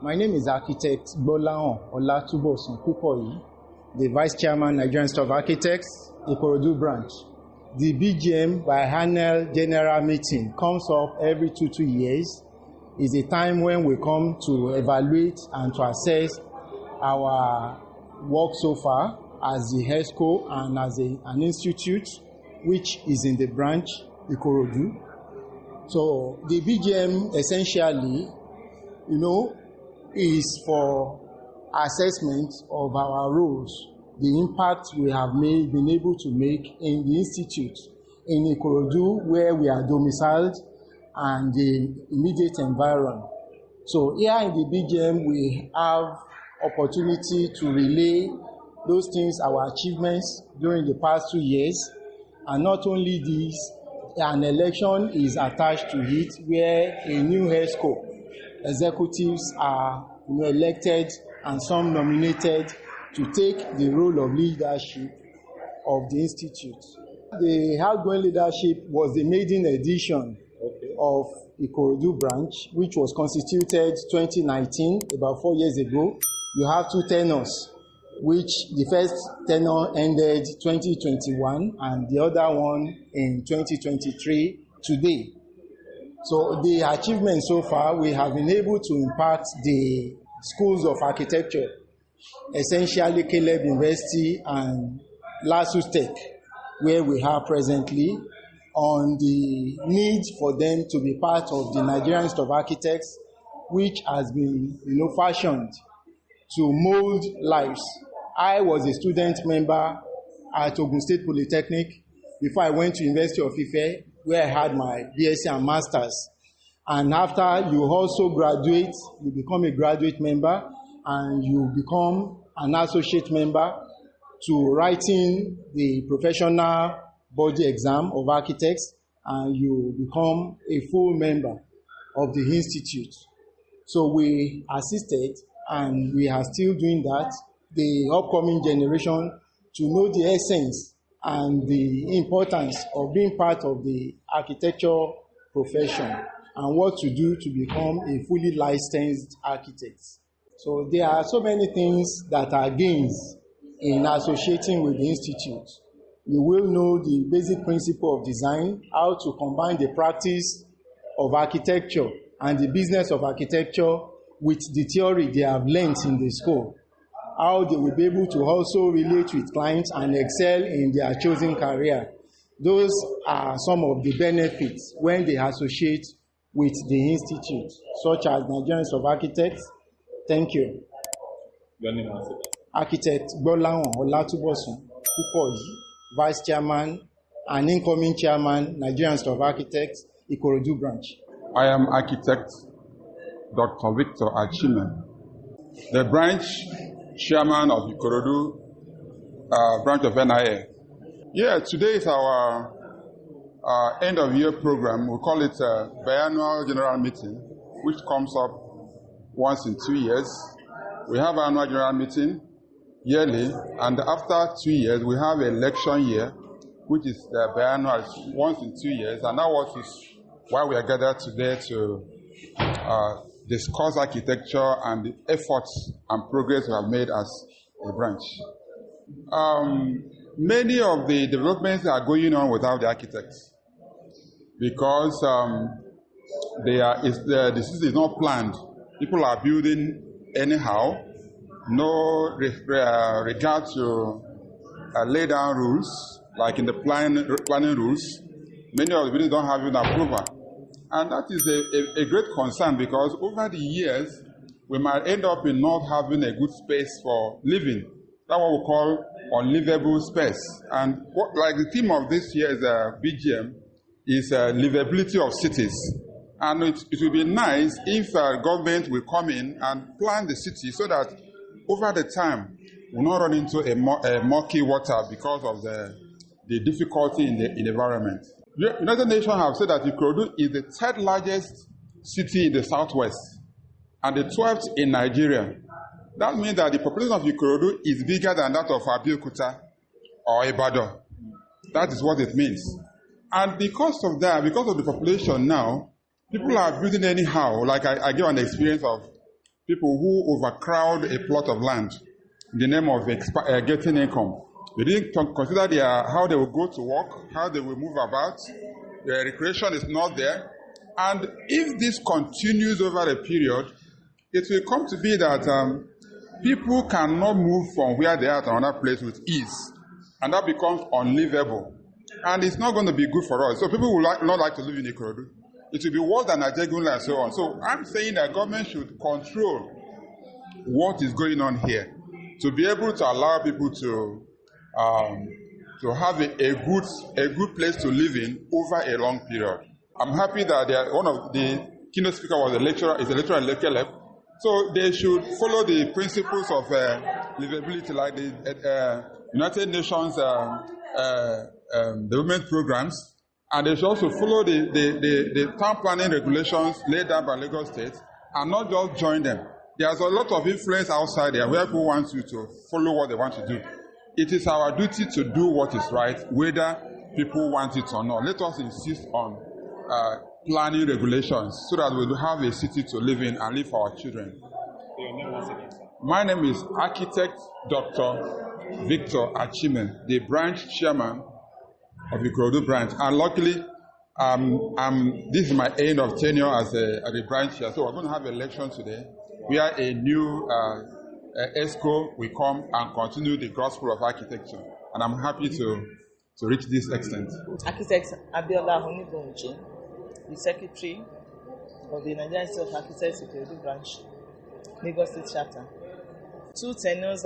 My name is Architect Gbolahan Olatubosun Kukoyi, the Vice Chairman, Nigerian Institute of Architects, Ikorodu branch. The BGM biannual general meeting comes up every 2 years. It's a time when we come to evaluate and to assess our work so far as the HESCO and as an institute which is in the branch, Ikorodu. So the BGM essentially, is for assessment of our roles, the impact we have been able to make in the institute, in Ikorodu, where we are domiciled, and the immediate environment. So here in the BGM, we have opportunity to relay those things, our achievements during the past 2 years, and not only this, an election is attached to it where a new HESCO executives are elected and some nominated to take the role of leadership of the institute. The outgoing leadership was the maiden edition of Ikorodu branch, which was constituted 2019, about 4 years ago. You have 2 tenures, which the first tenure ended 2021 and the other one in 2023 today. So the achievement so far, we have been able to impact the schools of architecture, essentially Caleb University and Lasus Tech, where we are presently, on the need for them to be part of the Nigerian Institute of Architects, which has been fashioned to mold lives. I was a student member at Ogun State Polytechnic before I went to University of Ife, where I had my BSc and Masters. And after you also graduate, you become a graduate member and you become an associate member to writing the professional body exam of architects, and you become a full member of the institute. So we assisted, and we are still doing that, the upcoming generation to know the essence and the importance of being part of the architecture profession and what to do to become a fully licensed architect. So there are so many things that are gains in associating with the institute. You will know the basic principle of design, how to combine the practice of architecture and the business of architecture with the theory they have learned in the school, how they will be able to also relate with clients and excel in their chosen career. Those are some of the benefits when they associate with the institute, such as Nigerian Institute of Architects. Thank you. Your name is Architect Gbolahan Olatubosun Kukoyi, Vice Chairman and incoming Chairman, Nigerian Institute of Architects, Ikorodu branch. I am Architect Dr. Victor Achime, the branch Chairman of Ikorodu branch of NIA. Yeah, today is our end of year program. We call it a biannual general meeting, which comes up once in 2 years. We have an annual general meeting yearly, and after 2 years, we have an election year, which is the biannual, once in 2 years. And that is why we are gathered today to discuss architecture and the efforts and progress we have made as a branch. Many of the developments are going on without the architects because the city is not planned. People are building anyhow, no regard to lay down rules, like in the planning rules. Many of the buildings don't have even approval. And that is a great concern because over the years, we might end up in not having a good space for living. That's what we call unlivable space. And like the theme of this year's BGM is livability of cities. And it would be nice if government will come in and plan the city so that over the time, we'll not run into a murky water because of the difficulty in the environment. United Nations have said that Ikorodu is the 3rd largest city in the southwest and the 12th in Nigeria. That means that the population of Ikorodu is bigger than that of Abeokuta or Ibadan. That is what it means. And because of that, because of the population now, people are building anyhow. Like I give an experience of people who overcrowd a plot of land in the name of getting income. They didn't consider how they will go to work, how they will move about. The recreation is not there. And if this continues over a period, it will come to be that people cannot move from where they are to another place with ease. And that becomes unlivable. And it's not going to be good for us. So people will not like to live in Ikorodu. It will be worse than Nigerian and so on. So I'm saying that government should control what is going on here to be able to allow people to have a good place to live in over a long period. I'm happy that one of the keynote speaker was a lecturer in Lecture Lab. So they should follow the principles of livability, like the United Nations development programs, and they should also follow the town planning regulations laid down by Lagos State, and not just join them. There's a lot of influence outside there where people want you to follow what they want to do. It is our duty to do what is right, whether people want it or not. Let us insist on planning regulations so that we will have a city to live in and live for our children. Your name once again, sir. My name is Architect Dr. Victor Achime, the branch chairman of the Ikorodu branch. And luckily, this is my end of tenure as a branch chair. So we're going to have an election today where a new ESCO will come and continue the gospel of architecture. And I'm happy to reach this extent. Architect Abiola Honibonche, the Secretary of the Nigerian Institute of Architects Ikorodu branch, Lagos State chapter. 2 tenures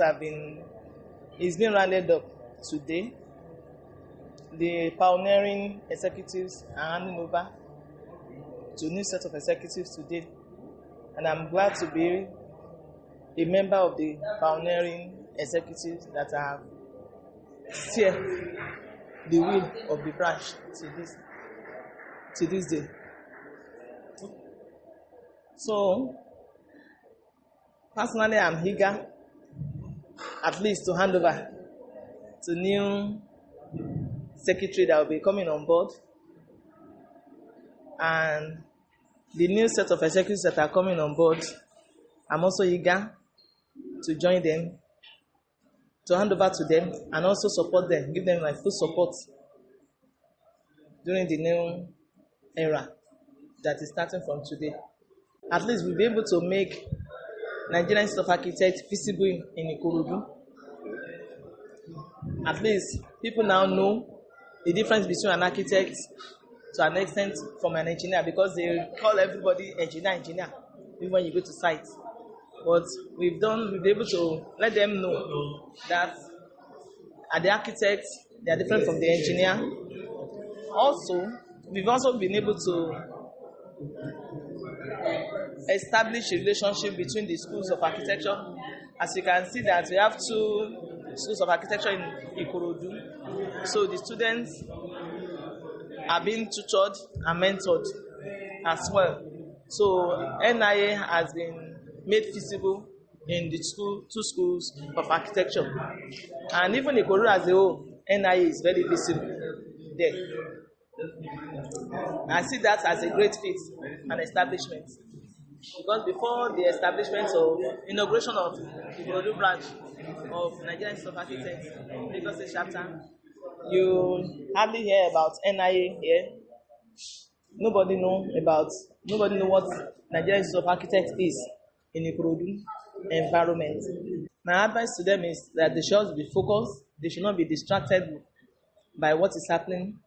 it's been rounded up today. The pioneering executives are handing over to a new set of executives today. And I'm glad to be a member of the pioneering executives that have steered the wheel of the branch to this day. So, personally, I'm eager at least to hand over to new secretary that will be coming on board, and the new set of executives that are coming on board. I'm also eager to join them, to hand over to them, and also support them, give them my full support during the new era that is starting from today. At least we'll be able to make Nigerian Institute of Architects visible in Ikorodu. At least people now know the difference between an architect to an extent from an engineer, because they call everybody engineer, even when you go to site. But we've been able to let them know that the architects, they are different from the engineer. Also, we've also been able to establish a relationship between the schools of architecture. As you can see that we have 2 schools of architecture in Ikorodu. So the students are being tutored and mentored as well. So NIA has been made feasible in the 2 schools of architecture. And even Ikorodu as a whole, NIA is very visible there. I see that as a great feat and establishment. Because before the establishment of inauguration of the Ikorodu branch of Nigerian Institute of Architects, Lagos State chapter, you hardly hear about NIA here. Nobody know what Nigerian Institute of Architects is in Ikorodu environment. My advice to them is that they should be focused. They should not be distracted by what is happening,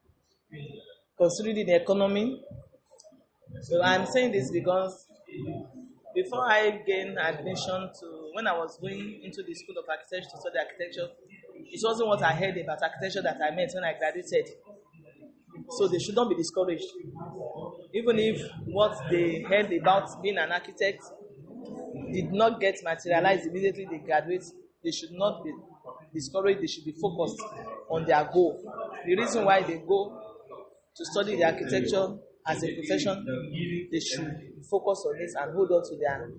considering the economy. So I'm saying this because before I gained admission when I was going into the School of Architecture to study architecture, it wasn't what I heard about architecture that I meant when I graduated. So they should not be discouraged. Even if what they heard about being an architect did not get materialized immediately they graduate, they should not be discouraged. They should be focused on their goal. The reason why they go to study the architecture as a profession, they should focus on this and hold on to their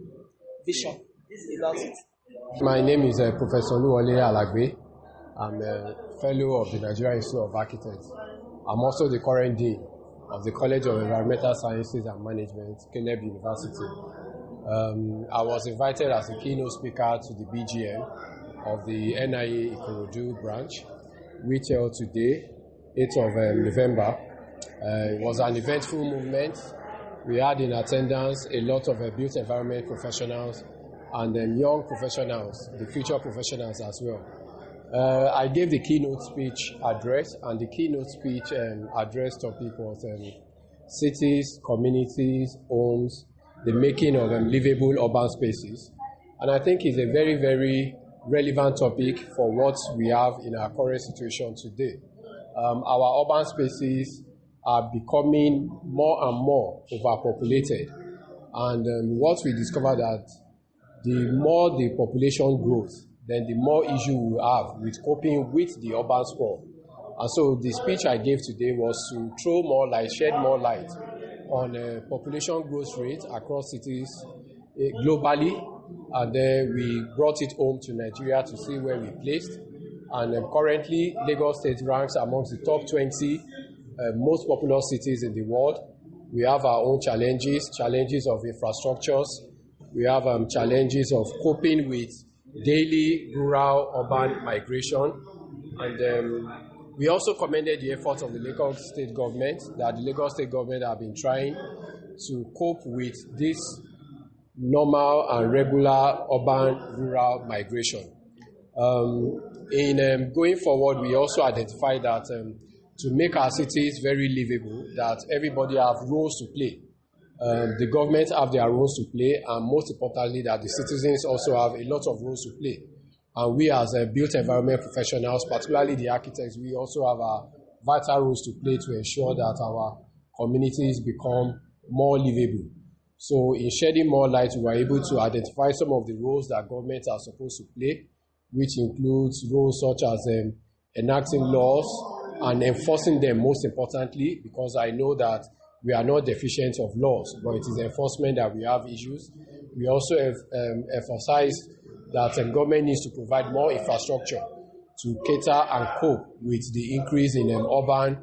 vision about it. My name is Professor Luwole Alagbe. I'm a fellow of the Nigerian Institute of Architects. I'm also the current dean of the College of Environmental Sciences and Management, Caleb University. I was invited as a keynote speaker to the BGM of the NIA Ikorodu branch, which held today, 8th of November. It was an eventful movement. We had in attendance a lot of built environment professionals and young professionals, the future professionals as well. I gave the keynote speech address, and the keynote speech address topic was cities, communities, homes, the making of livable urban spaces. And I think it's a very, very relevant topic for what we have in our current situation today. Our urban spaces are becoming more and more overpopulated. And what we discovered that the more the population grows, then the more issue we have with coping with the urban sprawl. And so the speech I gave today was to throw more light, shed more light on population growth rate across cities globally, and then we brought it home to Nigeria to see where we placed. And currently, Lagos State ranks amongst the top 20 most populous cities in the world. We have our own challenges of infrastructures. We have challenges of coping with daily rural-urban migration. And we also commended the efforts of the Lagos State government, that the Lagos State government have been trying to cope with this normal and regular urban-rural migration. In going forward, we also identified that to make our cities very livable, that everybody have roles to play. The government have their roles to play, and most importantly, that the citizens also have a lot of roles to play. And we as built environment professionals, particularly the architects, we also have our vital roles to play to ensure that our communities become more livable. So in shedding more light, we were able to identify some of the roles that governments are supposed to play, which includes roles such as enacting laws and enforcing them, most importantly, because I know that we are not deficient of laws, but it is enforcement that we have issues. We also have emphasized that government needs to provide more infrastructure to cater and cope with the increase in urban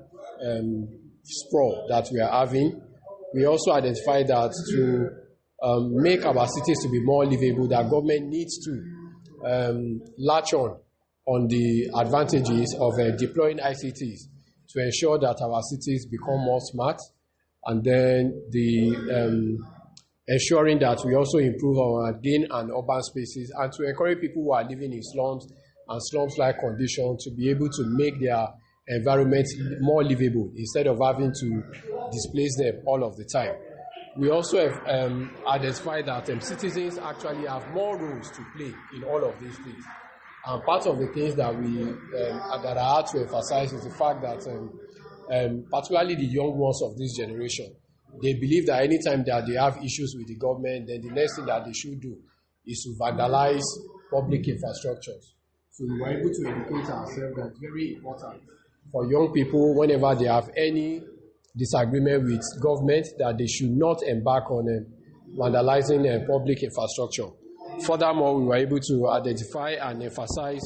sprawl that we are having. We also identified that to make our cities to be more livable, that government needs to latch on the advantages of deploying ICTs to ensure that our cities become more smart, and then the ensuring that we also improve our green and urban spaces, and to encourage people who are living in slums and slums-like conditions to be able to make their environment more livable instead of having to displace them all of the time. We also have identified that citizens actually have more roles to play in all of these things. And part of the things that that I had to emphasize is the fact that particularly the young ones of this generation, they believe that anytime that they have issues with the government, then the next thing that they should do is to vandalize public infrastructures. So we were able to educate ourselves that it's very important for young people, whenever they have any disagreement with government, that they should not embark on vandalizing public infrastructure. Furthermore, we were able to identify and emphasize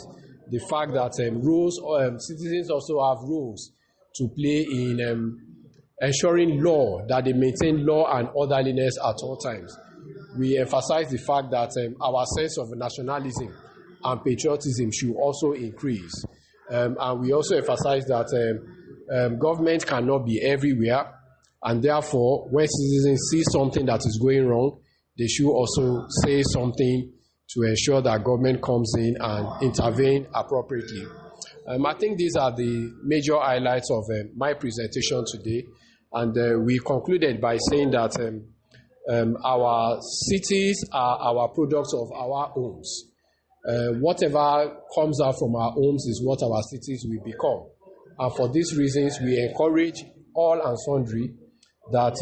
the fact that citizens also have roles to play in ensuring that they maintain law and orderliness at all times. We emphasize the fact that our sense of nationalism and patriotism should also increase. And we also emphasize that government cannot be everywhere, and therefore, when citizens see something that is going wrong, they should also say something to ensure that government comes in and intervene appropriately. I think these are the major highlights of my presentation today. And we concluded by saying that our cities are our products of our homes. Whatever comes out from our homes is what our cities will become. And for these reasons, we encourage all and sundry that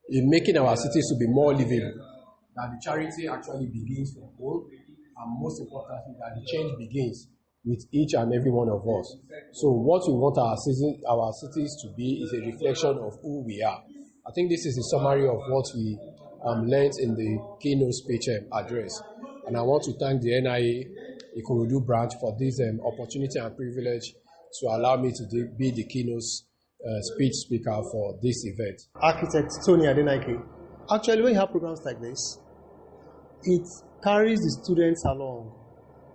in making our cities to be more livable, that the charity actually begins from home, and most importantly, that the change begins with each and every one of us. So what we want our cities to be is a reflection of who we are. I think this is a summary of what we learned in the keynote speech address. And I want to thank the NIA Ikorodu branch for this opportunity and privilege to allow me to be the keynote speech speaker for this event. Architect Tony Adenike, Actually, when you have programs like this, it carries the students along.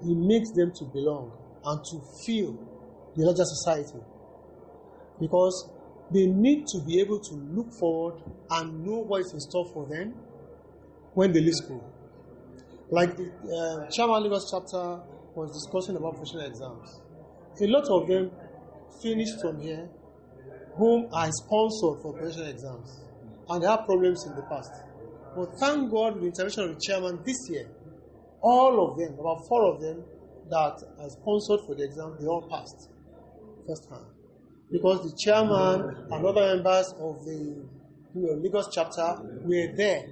It makes them to belong and to feel the larger society. Because they need to be able to look forward and know what is in store for them when they leave school. Like the Chairman Lagos chapter was discussing about professional exams. A lot of them finished from here whom are sponsored for professional exams, and they have problems in the past. But thank God, with the intervention of the chairman this year, all of them, about 4 of them that are sponsored for the exam, they all passed first hand. Because the chairman and other members of the Lagos chapter were there,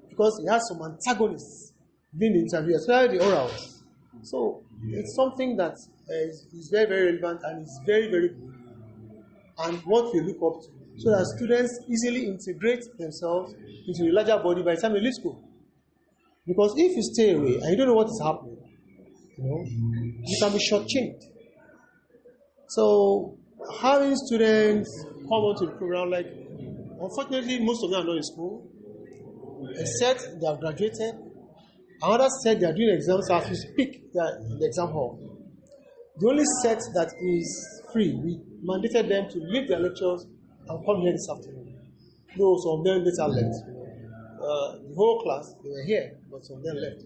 because he had some antagonists during the interview, especially the orals. So it's something that is very, very relevant and is very, very good, and what we look up to, so that students easily integrate themselves into the larger body by the time they leave school. Because if you stay away and you don't know what is happening, you can be shortchanged. So having students come onto the program, like, unfortunately, most of them are not in school, except they have graduated. Another set, they are doing exams as we speak, they are in the exam hall. The only set that is free, we mandated them to leave their lectures and come here this afternoon. Though some of them later left. The whole class, they were here, but some of them left.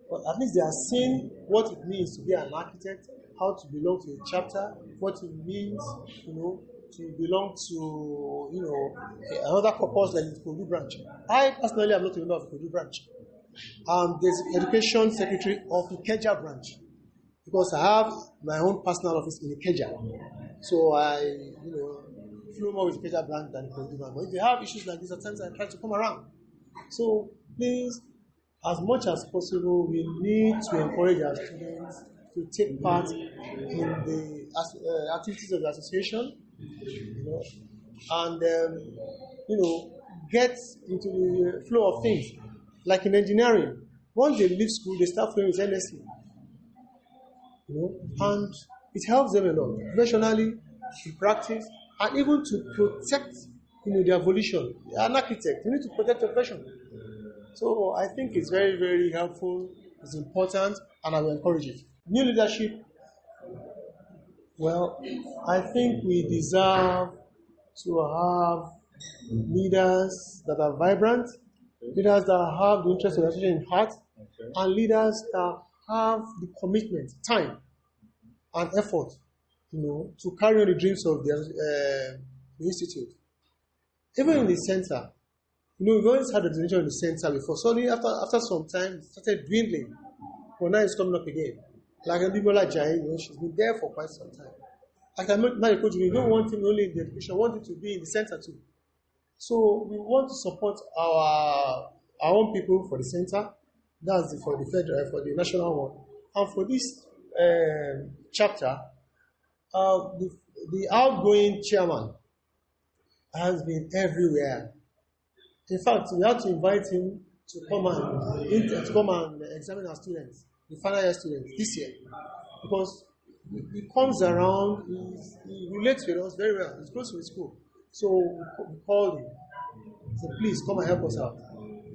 But at least they are seeing what it means to be an architect, how to belong to a chapter, what it means, to belong to, another corpus like the Ikorodu branch. I personally am not a member of the Ikorodu branch. There's the education secretary of the Ikeja branch, because I have my own personal office in Ikeja. So I, flew more with Ikeja branch than the Ikorodu branch. But if they have issues like this, at times I try to come around. So please, as much as possible, we need to encourage our students to take part in the activities of the association, and get into the flow of things. Like in engineering, once they leave school, they start flowing with NSC, and it helps them a lot, professionally, in practice, and even to protect, their volition. An architect, you need to protect your profession. So I think it's very, very helpful, it's important, and I will encourage it. New leadership, well, I think we deserve to have leaders that are vibrant, leaders that have the interest of the association in heart, and leaders that have the commitment, time, and effort, to carry on the dreams of the institute. Even in the center, we've always had a designation in the center before. Suddenly, after some time, it started dwindling. But now it's coming up again. Like Ndibola Jai, she's been there for quite some time. Like Ikorodu, we don't want him only in the education, we want him to be in the center too. So we want to support our own people for the center. That's for the federal, for the national one. And for this chapter, the outgoing chairman has been everywhere. In fact, we had to invite him to come and examine our students, the final year students, this year, because he comes around, he relates with us very well. He's close to the school, so we called him. So please come and help us out.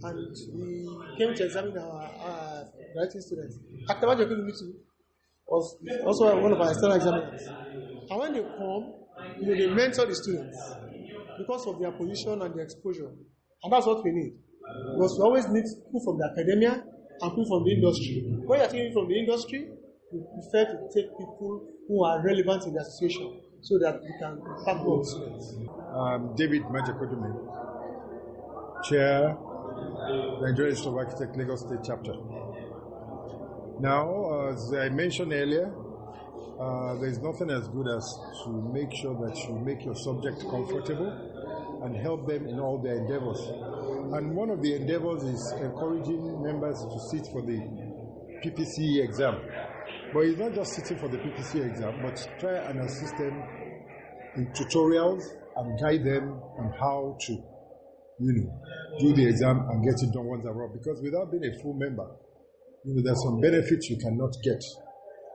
And he came to examine our graduating students. Aktabajo Ikorodu was also one of our external examiners. And when they come, they mentor the students because of their position and their exposure. And that's what we need. Because we always need people from the academia and people from the industry. When you're taking from the industry, we prefer to take people who are relevant in the association so that we can impact more students. David Majakodume, Chair, Nigerian Institute of Architects, Lagos State Chapter. Now, as I mentioned earlier, there's nothing as good as to make sure that you make your subject comfortable and help them in all their endeavors. And one of the endeavors is encouraging members to sit for the PPCE exam. But it's not just sitting for the PPCE exam, but try and assist them in tutorials and guide them on how to, do the exam and get it done once and for all. Because without being a full member, there's some benefits you cannot get.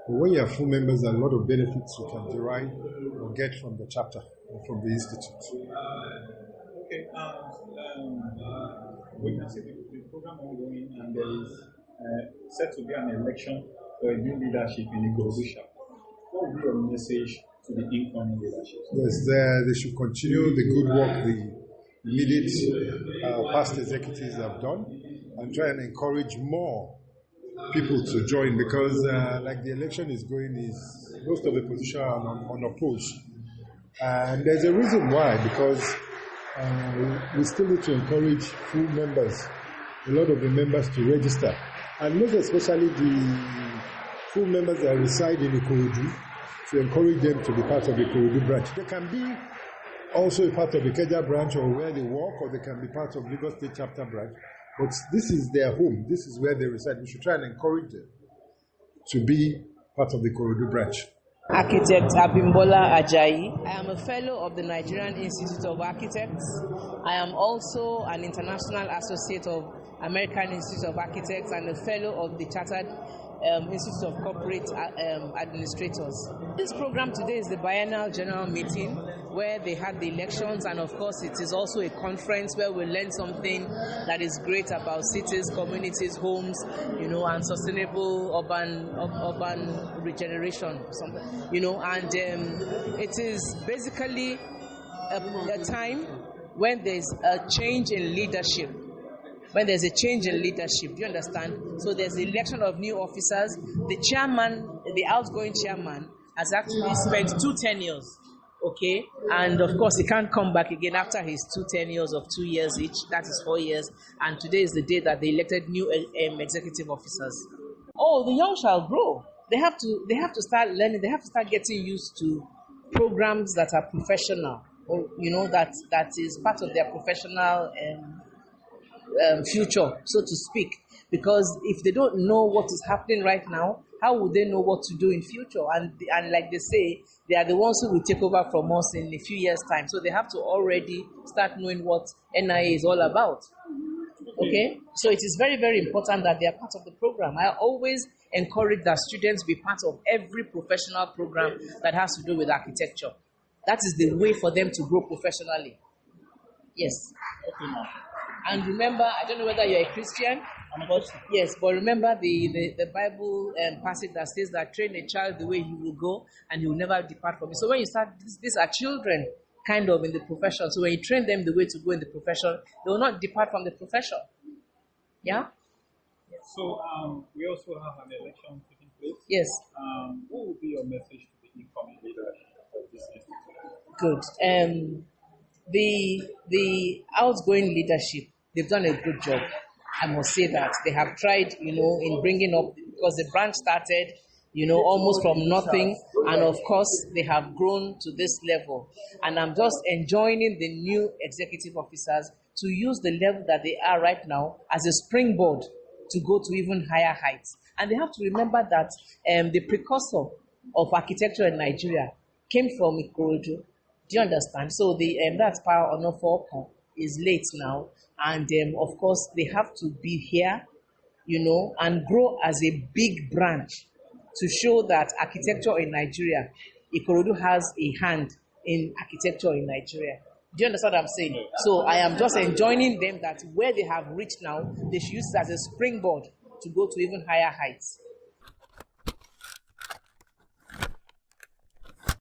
But when you are full members, there are a lot of benefits you can derive or get from the chapter or from the institute. Okay. We can see the program ongoing, and there is set to be an election for a new leadership in Ikorodu chapter. What would be your message to the incoming leadership? Yes, they should continue the good work the immediate past executives have done, and try and encourage more people to join, because like the election is going, is most of the positions are unopposed. And there's a reason why, because we still need to encourage full members, a lot of the members to register, and most especially the full members that reside in Ikorodu, to encourage them to be part of the Ikorodu branch. They can be also a part of the Ikeja branch or where they work, or they can be part of Lagos State chapter branch. But this is their home. This is where they reside. We should try and encourage them to be part of the Ikorodu branch. Architect Abimbola Ajayi. I am a fellow of the Nigerian Institute of Architects. I am also an international associate of American Institute of Architects and a fellow of the Chartered Institute of Corporate Administrators. This program today is the biennial general meeting where they had the elections, and of course it is also a conference where we learn something that is great about cities, communities, homes, and sustainable urban regeneration, and it is basically a time when there's a change in leadership. When there's a change in leadership, do you understand? So there's the election of new officers. The chairman, the outgoing chairman, has actually spent 2 tenures, okay? And of course, he can't come back again after his 2 tenures of 2 years each. That is 4 years. And today is the day that they elected new executive officers. Oh, the young shall grow. They have to start learning. They have to start getting used to programs that are professional, or that is part of their professional future, so to speak, because if they don't know what is happening right now, how would they know what to do in future? And like they say, they are the ones who will take over from us in a few years' time. So they have to already start knowing what NIA is all about. Okay? So it is very, very important that they are part of the program. I always encourage that students be part of every professional program that has to do with architecture. That is the way for them to grow professionally. Yes. Okay, now. And remember, I don't know whether you're a Christian. Yes, but remember the Bible passage that says that train a child the way he will go and he will never depart from it. So when you start, these are children kind of in the profession. So when you train them the way to go in the profession, they will not depart from the profession. Yeah? So we also have an election taking place. Yes. What would be your message to the incoming leadership of this institute? Good. The outgoing leadership, they've done a good job. I must say that they have tried, in bringing up, because the branch started, almost from nothing, and of course they have grown to this level. And I'm just enjoining the new executive officers to use the level that they are right now as a springboard to go to even higher heights. And they have to remember that the precursor of architecture in Nigeria came from Ikorodu. Do you understand? So that's Power Honor for is late now, and of course they have to be here, and grow as a big branch to show that architecture in Nigeria, Ikorodu has a hand in architecture in Nigeria. Do you understand what I'm saying? So I am just enjoining them that where they have reached now, they should use it as a springboard to go to even higher heights.